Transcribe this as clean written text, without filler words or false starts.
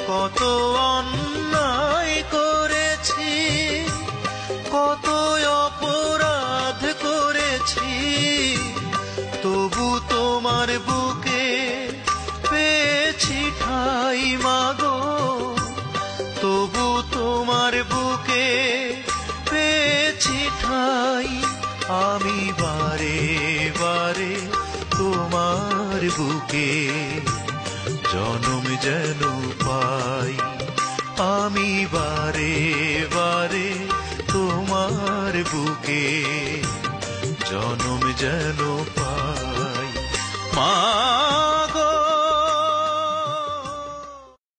কত অন্যায় করেছি, কত অপরাধ করেছি, তবু তোমার বুকে পেয়েছি ঠাই মাগো, তবু তোমার বুকে পেয়েছি ঠাই। আমি বারে বারে তোমার বুকে জনম যেন পাই, আমি বারে বারে তোমার বুকে জনম যেন